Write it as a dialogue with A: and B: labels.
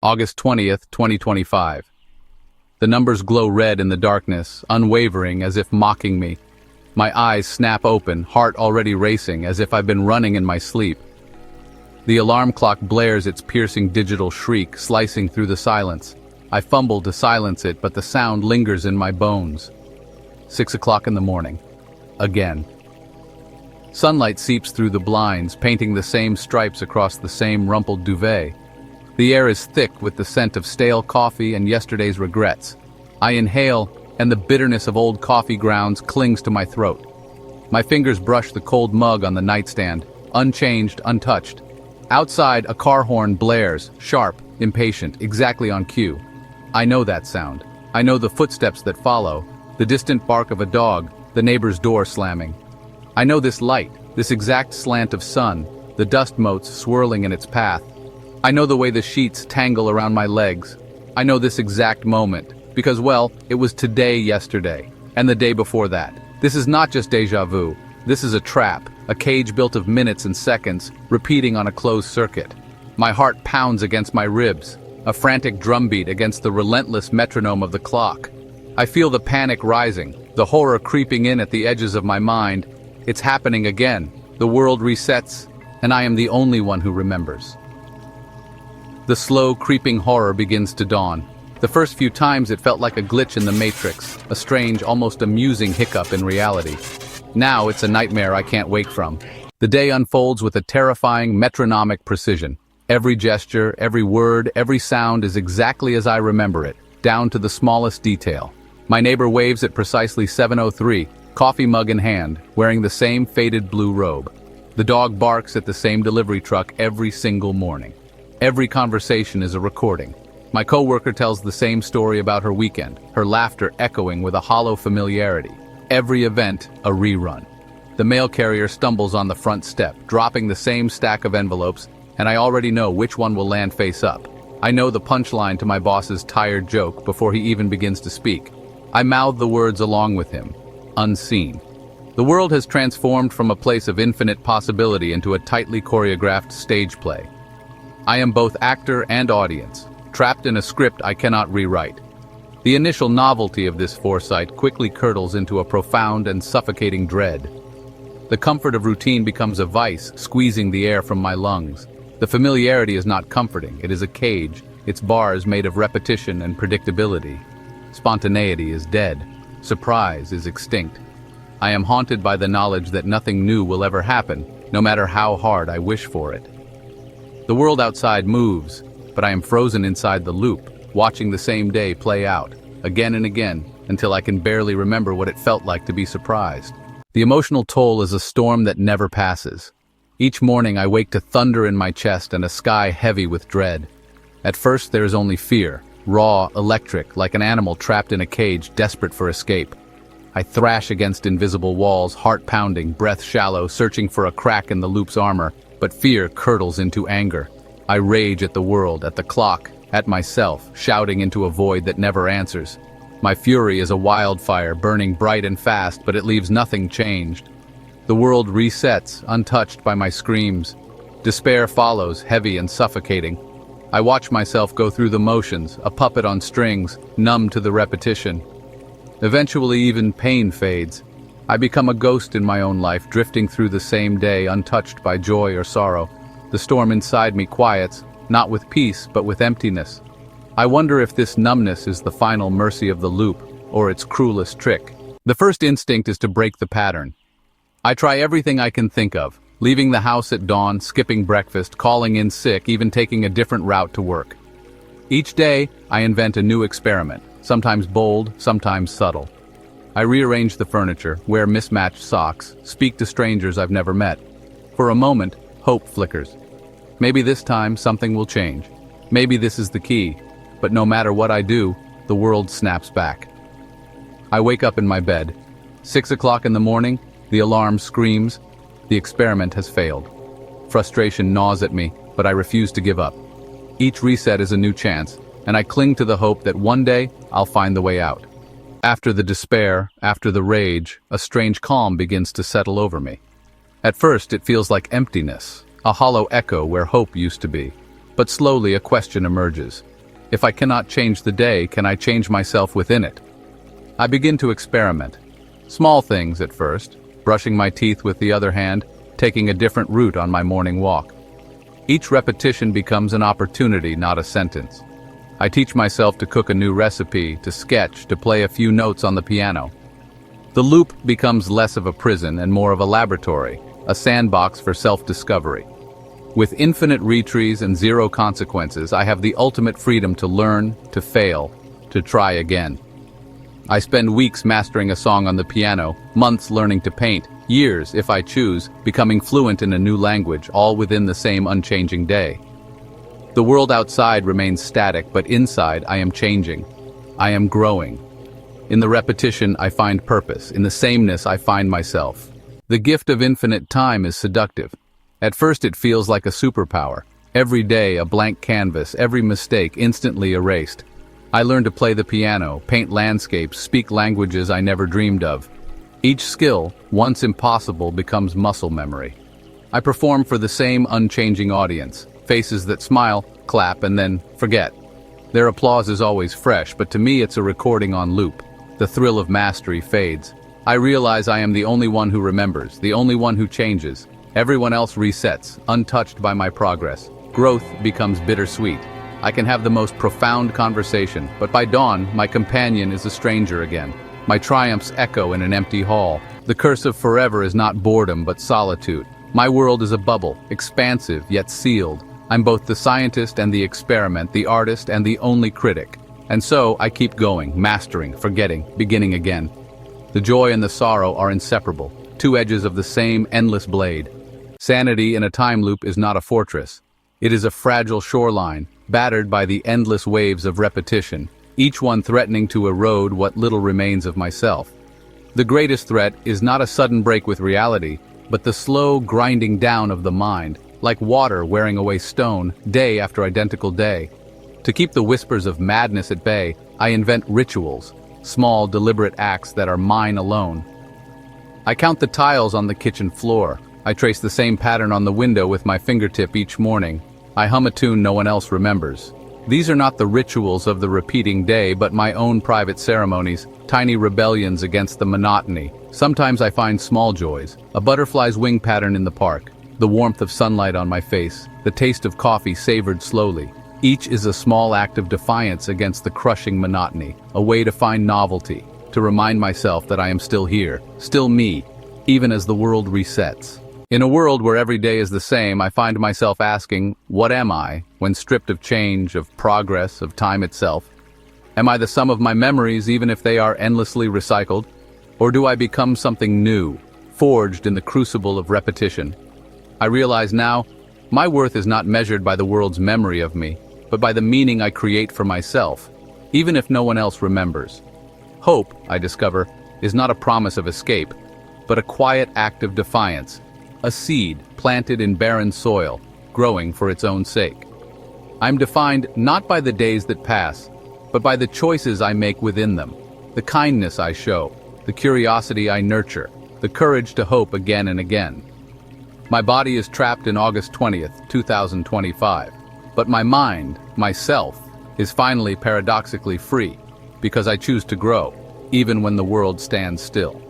A: August 20th, 2025. The numbers glow red in the darkness, unwavering as if mocking me. My eyes snap open, heart already racing as if I've been running in my sleep. The alarm clock blares its piercing digital shriek, slicing through the silence. I fumble to silence it, but the sound lingers in my bones. 6 o'clock in the morning. Again. Sunlight seeps through the blinds, painting the same stripes across the same rumpled duvet. The air is thick with the scent of stale coffee and yesterday's regrets. I inhale, and the bitterness of old coffee grounds clings to my throat. My fingers brush the cold mug on the nightstand, unchanged, untouched. Outside, a car horn blares, sharp, impatient, exactly on cue. I know that sound. I know the footsteps that follow, the distant bark of a dog, the neighbor's door slamming. I know this light, this exact slant of sun, the dust motes swirling in its path. I know the way the sheets tangle around my legs. I know this exact moment, because, well, it was today yesterday, and the day before that. This is not just deja vu. This is a trap, a cage built of minutes and seconds, repeating on a closed circuit. My heart pounds against my ribs, a frantic drumbeat against the relentless metronome of the clock. I feel the panic rising, the horror creeping in at the edges of my mind. It's happening again. The world resets, and I am the only one who remembers. The slow, creeping horror begins to dawn. The first few times it felt like a glitch in the matrix, a strange, almost amusing hiccup in reality. Now it's a nightmare I can't wake from. The day unfolds with a terrifying, metronomic precision. Every gesture, every word, every sound is exactly as I remember it, down to the smallest detail. My neighbor waves at precisely 7:03, coffee mug in hand, wearing the same faded blue robe. The dog barks at the same delivery truck every single morning. Every conversation is a recording. My coworker tells the same story about her weekend, her laughter echoing with a hollow familiarity. Every event, a rerun. The mail carrier stumbles on the front step, dropping the same stack of envelopes, and I already know which one will land face up. I know the punchline to my boss's tired joke before he even begins to speak. I mouth the words along with him, unseen. The world has transformed from a place of infinite possibility into a tightly choreographed stage play. I am both actor and audience, trapped in a script I cannot rewrite. The initial novelty of this foresight quickly curdles into a profound and suffocating dread. The comfort of routine becomes a vice, squeezing the air from my lungs. The familiarity is not comforting, it is a cage, its bars made of repetition and predictability. Spontaneity is dead. Surprise is extinct. I am haunted by the knowledge that nothing new will ever happen, no matter how hard I wish for it. The world outside moves, but I am frozen inside the loop, watching the same day play out, again and again, until I can barely remember what it felt like to be surprised. The emotional toll is a storm that never passes. Each morning I wake to thunder in my chest and a sky heavy with dread. At first there is only fear, raw, electric, like an animal trapped in a cage, desperate for escape. I thrash against invisible walls, heart pounding, breath shallow, searching for a crack in the loop's armor, but fear curdles into anger. I rage at the world, at the clock, at myself, shouting into a void that never answers. My fury is a wildfire, burning bright and fast, but it leaves nothing changed. The world resets, untouched by my screams. Despair follows, heavy and suffocating. I watch myself go through the motions, a puppet on strings, numb to the repetition. Eventually, even pain fades. I become a ghost in my own life, drifting through the same day, untouched by joy or sorrow. The storm inside me quiets, not with peace, but with emptiness. I wonder if this numbness is the final mercy of the loop, or its cruelest trick. The first instinct is to break the pattern. I try everything I can think of, leaving the house at dawn, skipping breakfast, calling in sick, even taking a different route to work. Each day, I invent a new experiment, sometimes bold, sometimes subtle. I rearrange the furniture, wear mismatched socks, speak to strangers I've never met. For a moment, hope flickers. Maybe this time something will change. Maybe this is the key. But no matter what I do, the world snaps back. I wake up in my bed. 6 o'clock in the morning, the alarm screams. The experiment has failed. Frustration gnaws at me, but I refuse to give up. Each reset is a new chance, and I cling to the hope that one day I'll find the way out. After the despair, after the rage, a strange calm begins to settle over me. At first, it feels like emptiness, a hollow echo where hope used to be. But slowly a question emerges. If I cannot change the day, can I change myself within it? I begin to experiment. Small things at first, brushing my teeth with the other hand, taking a different route on my morning walk. Each repetition becomes an opportunity, not a sentence. I teach myself to cook a new recipe, to sketch, to play a few notes on the piano. The loop becomes less of a prison and more of a laboratory, a sandbox for self-discovery. With infinite retries and zero consequences, I have the ultimate freedom to learn, to fail, to try again. I spend weeks mastering a song on the piano, months learning to paint, years, if I choose, becoming fluent in a new language, all within the same unchanging day. The world outside remains static, but inside I am changing. I am growing. In the repetition, I find purpose. In the sameness, I find myself. The gift of infinite time is seductive. At first it feels like a superpower. Every day a blank canvas, every mistake instantly erased. I learn to play the piano, paint landscapes, speak languages I never dreamed of. Each skill, once impossible, becomes muscle memory. I perform for the same unchanging audience, faces that smile, clap, and then forget. Their applause is always fresh, but to me it's a recording on loop. The thrill of mastery fades. I realize I am the only one who remembers, the only one who changes. Everyone else resets, untouched by my progress. Growth becomes bittersweet. I can have the most profound conversation, but by dawn, my companion is a stranger again. My triumphs echo in an empty hall. The curse of forever is not boredom, but solitude. My world is a bubble, expansive yet sealed. I'm both the scientist and the experiment, the artist and the only critic. And so I keep going, mastering, forgetting, beginning again. The joy and the sorrow are inseparable, two edges of the same endless blade. Sanity in a time loop is not a fortress. It is a fragile shoreline, battered by the endless waves of repetition, each one threatening to erode what little remains of myself. The greatest threat is not a sudden break with reality, but the slow grinding down of the mind, like water wearing away stone, day after identical day. To keep the whispers of madness at bay, I invent rituals, small, deliberate acts that are mine alone. I count the tiles on the kitchen floor. I trace the same pattern on the window with my fingertip each morning. I hum a tune no one else remembers. These are not the rituals of the repeating day, but my own private ceremonies, tiny rebellions against the monotony. Sometimes I find small joys, a butterfly's wing pattern in the park, the warmth of sunlight on my face, the taste of coffee savored slowly. Each is a small act of defiance against the crushing monotony, a way to find novelty, to remind myself that I am still here, still me, even as the world resets. In a world where every day is the same, I find myself asking, what am I, when stripped of change, of progress, of time itself? Am I the sum of my memories, even if they are endlessly recycled? Or do I become something new, forged in the crucible of repetition? I realize now, my worth is not measured by the world's memory of me, but by the meaning I create for myself, even if no one else remembers. Hope, I discover, is not a promise of escape, but a quiet act of defiance. A seed planted in barren soil, growing for its own sake. I'm defined not by the days that pass, but by the choices I make within them, the kindness I show, the curiosity I nurture, the courage to hope again and again. My body is trapped in August 20th, 2025, but my mind, myself, is finally paradoxically free, because I choose to grow, even when the world stands still.